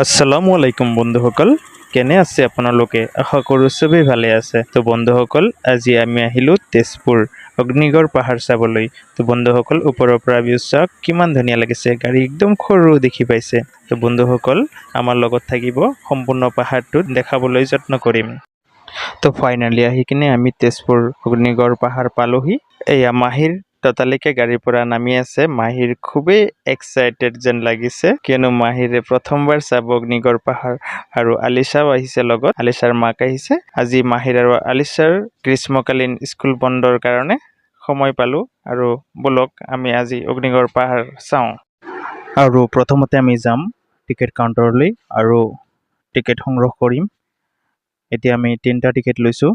আসসালামু আলাইকুম বন্ধুসকল, কেনে আছে আপোনালোকে? আশা কৰোঁ চবেই ভালে আছে। তো বন্ধুসকল, আজি আমি আহিলোঁ তেজপুৰ অগ্নিগড় পাহাৰ চাবলৈ। তো বন্ধুসকল, ওপৰৰ পৰা ভিউ চাওক, কিমান ধুনীয়া লাগিছে। গাড়ী একদম সৰু দেখি পাইছে। তো বন্ধুসকল, আমাৰ লগত থাকিব, সম্পূৰ্ণ পাহাৰটো দেখাবলৈ যত্ন কৰিম। তো ফাইনেলি আহি কিনে আমি তেজপুৰ অগ্নিগড় পাহাৰ পালোহি। এয়া মাহিৰ ততালিকে গাড়ীৰ পৰা নামি আছে। মাহিৰ খুবেই এক্সাইটেড যেন লাগিছে, কিয়নো মাহিৰে প্ৰথমবাৰ চাব অগ্নিগড় পাহাৰ আৰু আলিচাও আহিছে লগত। আলিচাৰ মাক আহিছে। আজি মাহিৰ আৰু আলিচাৰ গ্ৰীষ্মকালীন স্কুল বন্ধৰ কাৰণে সময় পালো আৰু বলক আমি আজি অগ্নিগড় পাহাৰ চাওঁ। আৰু প্ৰথমতে আমি যাম টিকেট কাউণ্টাৰলৈ আৰু টিকেট সংগ্ৰহ কৰিম। এতিয়া আমি 3টা টিকেট লৈছোঁ,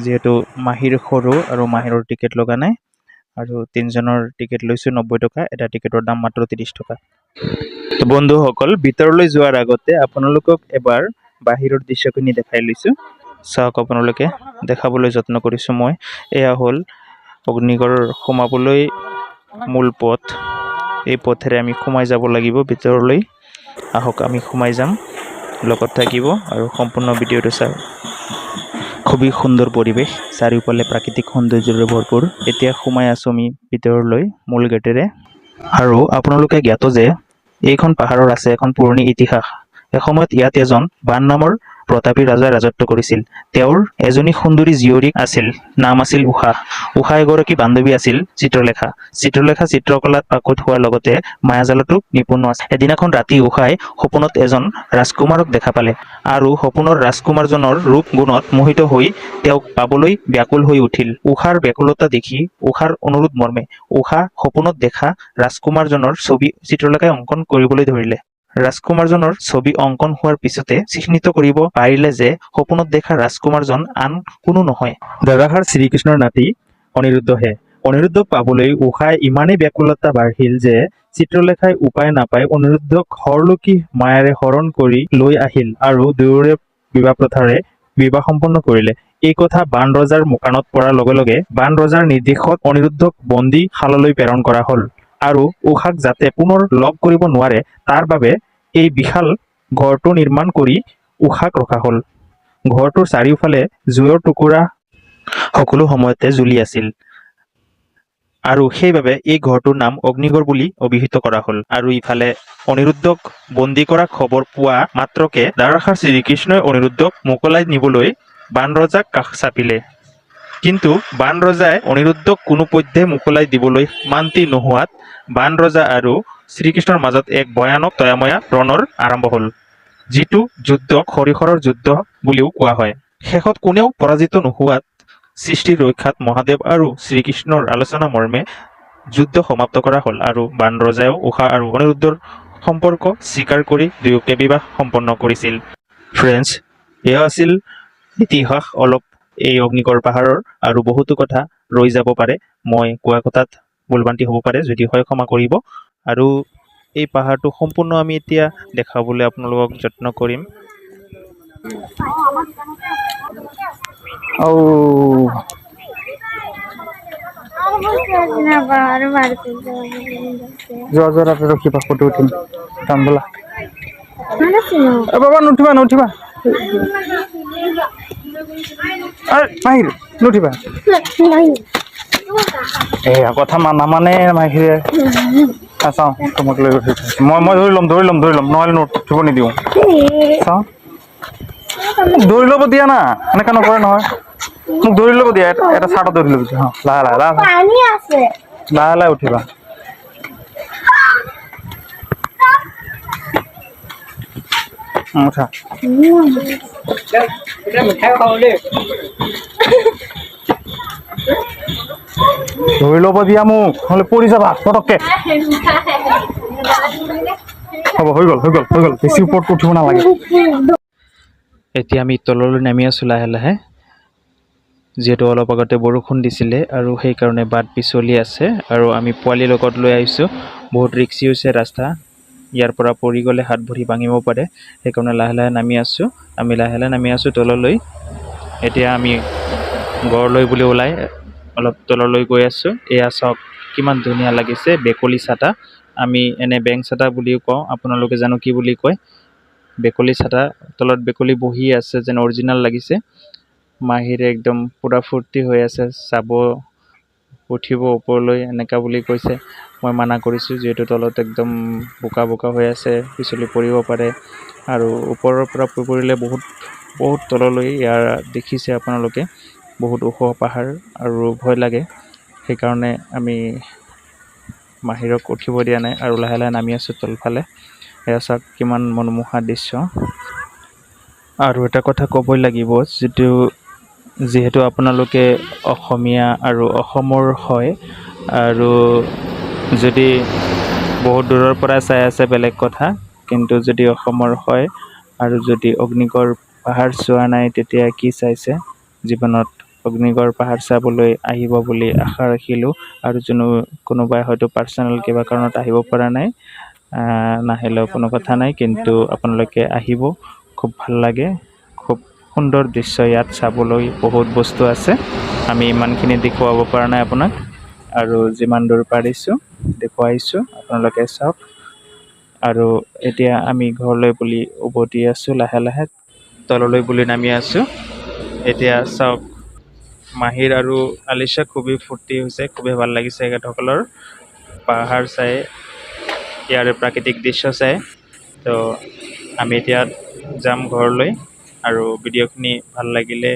যিহেতু মাহিৰ সৰু আৰু মাহিৰৰ টিকেট লগা নাই। আৰু 3জনৰ টিকেট লৈছোঁ 90 টকা। এটা টিকেটৰ দাম মাত্ৰ 30 টকা। তো বন্ধুসকল, ভিতৰলৈ যোৱাৰ আগতে আপোনালোকক এবাৰ বাহিৰৰ দৃশ্যখিনি দেখাই লৈছোঁ। চাওক, আপোনালোকে দেখাবলৈ যত্ন কৰিছোঁ মই। এয়া হ'ল অগ্নিগড় সোমাবলৈ মূল পথ। এই পথেৰে আমি সোমাই যাব লাগিব ভিতৰলৈ। আহক আমি সোমাই যাম, লগত থাকিব আৰু সম্পূৰ্ণ ভিডিঅ'টো চাওক। খুবেই সুন্দৰ পৰিৱেশ, চাৰিওফালে প্ৰাকৃতিক সৌন্দৰ্যৰে ভৰপূৰ। এতিয়া সোমাই আছোঁ আমি ভিতৰলৈ মূল গেটেৰে। আৰু আপোনালোকে জ্ঞাত যে এইখন পাহাৰৰ আছে এখন পুৰণি ইতিহাস। এসময়ত ইয়াত এজন বান নামৰ প্ৰতাপী ৰজাই ৰাজত্ব কৰিছিল। তেওঁৰ এজনী সুন্দৰী জীয়ৰী আছিল, নাম আছিল উষা। উষা এগৰাকী বান্ধৱী আছিল চিত্ৰলেখা। চিত্ৰলেখা চিত্ৰকলাত পাকৈত হোৱাৰ লগতে মায়াজালতো নিপুণ আছিল। এদিনাখন ৰাতি উষাই সপোনত এজন ৰাজকুমাৰক দেখা পালে আৰু সপোনৰ ৰাজকুমাৰজনৰ ৰূপ গুণত মোহিত হৈ তেওঁক পাবলৈ ব্যাকুল হৈ উঠিল। উষাৰ ব্যাকুলতা দেখি উষাৰ অনুৰোধ মৰ্মে উষা সপোনত দেখা ৰাজকুমাৰজনৰ ছবি চিত্ৰলেখাই অংকন কৰিবলৈ ধৰিলে। ৰাজকুমাৰজনৰ ছবি অংকন হোৱাৰ পিছতে চিহ্নিত কৰিব পাৰিলে যে সপোনত দেখা ৰাজকুমাৰজন আন কোনো নহয়, দাদাহাৰ শ্ৰীকৃষ্ণৰ নাতি অনিৰুদ্ধহে। অনিৰুদ্ধক পাবলৈ উষাই ইমানেই ব্যাকুলতা বাঢ়িল যে চিত্ৰলেখাই উপায় নাপাই অনিৰুদ্ধক হৰলুকি মায়াৰে হৰণ কৰি লৈ আহিল আৰু দুয়োৰে বিবাহ প্ৰথাৰে বিবাহ সম্পন্ন কৰিলে। এই কথা বান ৰজাৰ মুকানত পৰাৰ লগে লগে বান ৰজাৰ নিৰ্দেশত অনিৰুদ্ধক বন্দী শাললৈ প্ৰেৰণ কৰা হ'ল আৰু উষাক যাতে পুনৰ লগ কৰিব নোৱাৰে তাৰ বাবে এই বিশাল ঘৰটো নিৰ্মাণ কৰি উষাক ৰখা হ'ল। ঘৰটোৰ চাৰিওফালে জুইৰ টুকুৰা সকলো সময়তে জ্বলি আছিল আৰু সেইবাবে এই ঘৰটোৰ নাম অগ্নিগড় বুলি অভিহিত কৰা হ'ল। আৰু ইফালে অনিৰুদ্ধক বন্দী কৰা খবৰ পোৱা মাত্ৰকে দাৰাখাৰ শ্ৰীকৃষ্ণই অনিৰুদ্ধক মোকলাই নিবলৈ বান ৰজাক কাষ চাপিলে। কিন্তু বান ৰজাই অনিৰুদ্ধক কোনোপধ্যে মোকলাই দিবলৈ মান্তি নোহোৱাত বান ৰজা আৰু শ্ৰীকৃষ্ণৰ মাজত এক ভয়ানক দয়াময়া ৰণৰ আৰম্ভ হ'ল, যিটো যুদ্ধক হৰিহৰৰ যুদ্ধ বুলিও কোৱা হয়। শেষত কোনেও পৰাজিত নোহোৱাত সৃষ্টিৰ ৰক্ষাত মহাদেৱ আৰু শ্ৰীকৃষ্ণৰ আলোচনা মৰ্মে যুদ্ধ সমাপ্ত কৰা হ'ল আৰু বান ৰজায়েও উষা আৰু অনিৰুদ্ধৰ সম্পৰ্ক স্বীকাৰ কৰি দুয়োকে বিবাহ সম্পন্ন কৰিছিল। ফ্ৰেণ্ডছ, এয়া আছিল ইতিহাস অলপ এই অগ্নিগড় পাহাৰৰ, আৰু বহুতো কথা ৰৈ যাব পাৰে। মই কোৱা কথাত ভুলভ্ৰান্তি হ'ব পাৰে, যদি হয় ক্ষমা কৰিব। আৰু এই পাহাৰটো সম্পূৰ্ণ আমি এতিয়া দেখাবলৈ আপোনালোকক যত্ন কৰিম। যোৱা যোৱা তাতে ৰখিবা, ফটো উঠিম। যাম বোলা। বাবা নুঠিবা নুঠিবা, মাহিৰ নুঠিবা। এয়া কথা নামানে মাহিৰে। চাওঁ তোমাক লৈ মই ধৰি ল'ম নহ'লে নুঠিব নিদিওঁ। চাওঁ ধৰি ল'ব দিয়া না, এনেকুৱা নকৰে নহয়। মোক ধৰি ল'ব দিয়া, এটা চাৰ্টত ধৰি ল'ব দিয়া। লাহে লাহে লাহে লাহে উঠিবা। উঠা। ধৰি ল'ব দিয়া মোক, নহ'লে পৰি যাবা পটককে। হ'ব, হৈ গ'ল বেছি ওপৰত উঠিব নালাগে। এতিয়া আমি তললৈ নামি আছোঁ লাহে লাহে, যিহেতু অলপ আগতে বৰষুণ দিছিলে আৰু সেইকাৰণে বাট পিছলি আছে। আৰু আমি পোৱালি লগত লৈ আহিছোঁ। বহুত ৰিক্সি হৈছে ৰাস্তা, ইয়াৰ পৰা পৰি গ'লে হাত ভৰি ভাঙিব পাৰে। সেইকাৰণে লাহে লাহে নামি আছোঁ। আমি লাহে লাহে নামি আছোঁ তললৈ। এতিয়া আমি গড়লৈ বুলি ওলাই অলপ তললৈ গৈ আছোঁ। এয়া চাওক কিমান ধুনীয়া লাগিছে, বেকলি চাটা আমি এনে বেং চাতা বুলিও কওঁ, আপোনালোকে জানো কি বুলি কয়। বেকলি চাতা, তলত বেকলি বহি আছে যেন অৰিজিনেল লাগিছে। মাহিৰে একদম পূৰা ফূৰ্তি হৈ আছে, চাব উঠিব ওপৰলৈ এনেকা বুলি কৈছে। মই মানা কৰিছোঁ, যিহেতু তলত একদম বোকা বোকা হৈ আছে, পিছলি পৰিব পাৰে আৰু ওপৰৰ পৰা পৰিলে বহুত বহুত তললৈ ইয়াৰ দেখিছে আপোনালোকে, বহুত ওখ পাহাৰ আৰু ভয় লাগে। সেইকাৰণে আমি মাহিৰক উঠিব দিয়া নাই আৰু লাহে লাহে নামি আছোঁ তলফালে। এয়া চাওক কিমান মনোমোহা দৃশ্য। আৰু এটা কথা ক'বই লাগিব, যিহেতু আপোনালোকে অসমীয়া আৰু অসমৰ হয়, আৰু যদি বহুত দূৰৰ পৰা চাই আছে বেলেগ কথা, কিন্তু যদি অসমৰ হয় আৰু যদি অগ্নিগড় পাহাৰ চোৱা নাই তেতিয়া কি চাইছে। জীৱনত অগ্নিগড় পাহাৰ চাবলৈ আহিব বুলি আশা ৰাখিলোঁ, আৰু কোনোবাই হয়তো পাৰ্চনেল কিবা কাৰণত আহিব পৰা নাই, নাহিলেও কোনো কথা নাই, কিন্তু আপোনালোকে আহিব, খুব ভাল লাগে। খুব সুন্দৰ দৃশ্য, ইয়াত চাবলৈ বহুত বস্তু আছে। আমি ইমানখিনি দেখুৱাব পৰা নাই আপোনাক, আৰু যিমান দূৰ পাৰিছোঁ দেখুৱাইছোঁ, আপোনালোকে চাওক। আৰু এতিয়া আমি ঘৰলৈ বুলি উভতি আছোঁ, লাহে লাহে তললৈ বুলি নামি আছোঁ। এতিয়া চাওক, মাহিৰ আৰু আলিচা খুবেই ফূৰ্তি হৈছে, খুবেই ভাল লাগিছে এখেতসকলৰ পাহাৰ চাই, ইয়াৰ প্ৰাকৃতিক দৃশ্য চাই। তো আমি এতিয়া যাম ঘৰলৈ, আৰু ভিডিঅ'খিনি ভাল লাগিলে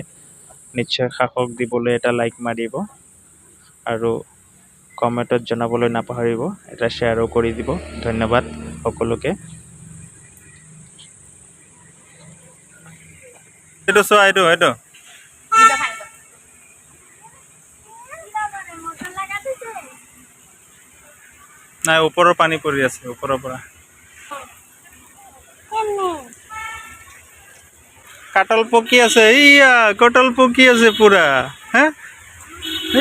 নিশ্চয় সাহস দিবলৈ এটা লাইক মাৰিব, আৰু কমেণ্টত জনাবলৈ নাপাহৰিব, এটা শ্বেয়াৰো কৰি দিব। ধন্যবাদ সকলোকে। এইটো চোৱা, এইটো নাই, ওপৰৰ পানী পৰি আছে, ওপৰৰ পৰা কাটল পকি আছে। এইয়া কঁঠাল পকি আছে পুৰা, হে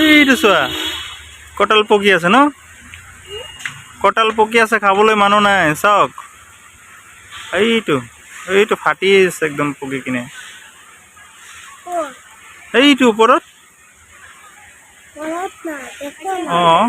এইটো চোৱা, কঁঠাল পকি আছে ন, কঁঠাল পকি আছে, খাবলৈ মানুহ নাই। চাওক, এইটো ফাটি আছে একদম পকি কিনে, এইটো ওপৰত। অঁ,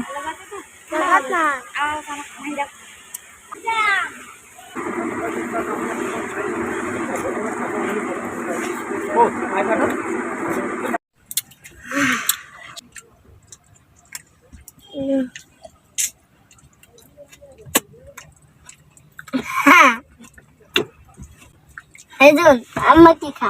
Hejun, amma ki kha.